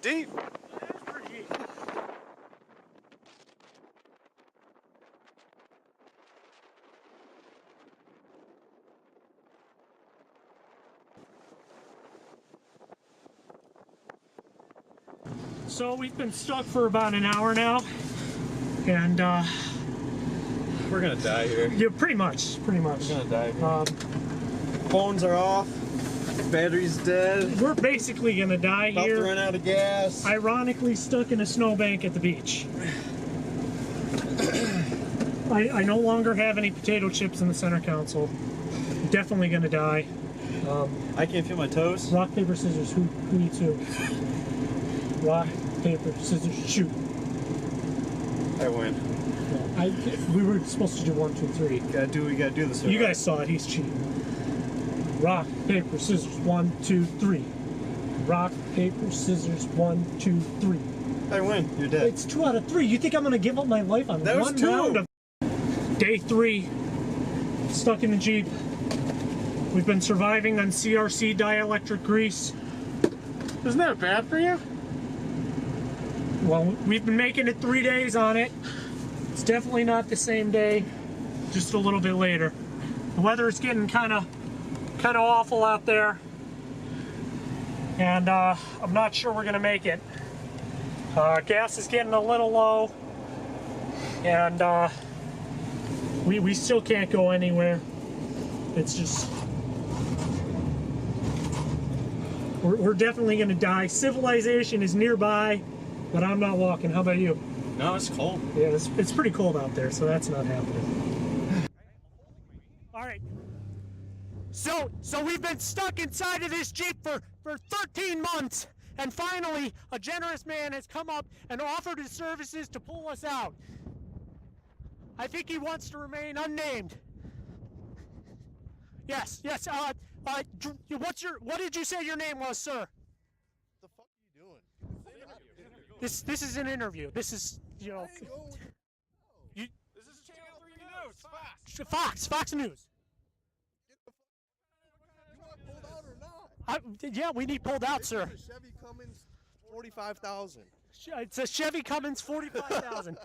deep. That's pretty deep. So we've been stuck for about an hour now, and We're gonna die here. yeah, pretty much. We're gonna die here. Phones are off. Battery's dead. We're basically gonna die About here. to run out of gas. Ironically, stuck in a snowbank at the beach. I no longer have any potato chips in the center console. Definitely gonna die. I can't feel my toes. Rock, paper, scissors. Who eats who? Rock, paper, scissors, shoot. I win. We were supposed to do 1, 2, 3. We gotta do this. You guys saw it. He's cheating. Rock, paper, scissors. 1, 2, 3. Rock, paper, scissors. 1, 2, 3. I win. You're dead. It's 2 out of 3. You think I'm gonna give up my life on That was one 2. round of? Day 3. Stuck in the Jeep. We've been surviving on CRC dielectric grease. Isn't that bad for you? Well, we've been making it 3 days on it. It's definitely not the same day, just a little bit later. The weather is getting kind of awful out there, and I'm not sure we're gonna make it. Gas is getting a little low, and we still can't go anywhere. It's just we're definitely gonna die. Civilization is nearby, but I'm not walking. How about you? No, it's cold. Yeah, it's pretty cold out there, so that's not happening. All right. So we've been stuck inside of this Jeep for 13 months, and finally a generous man has come up and offered his services to pull us out. I think he wants to remain unnamed. Yes. What did you say your name was, sir? The fuck are you doing? This is an interview. This is, you know. This is Channel 3 News. Fox News. You want pulled out or not? Yeah, we need pulled out, sir. It's a Chevy Cummins 45,000. It's a Chevy Cummins 45,000.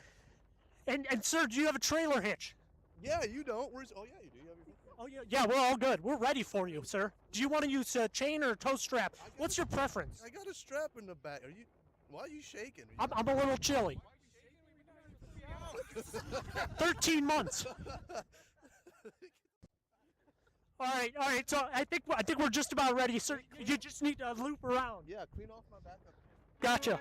And sir, do you have a trailer hitch? Yeah, you don't. Oh yeah, you do. You have your Oh yeah, we're all good. We're ready for you, sir. Do you want to use a chain or a tow strap? What's your preference? I got a strap in the back. Why are you shaking? I'm a little chilly. 13 months. All right. So I think we're just about ready, sir. You just need to loop around. Yeah, clean off my back up. Gotcha.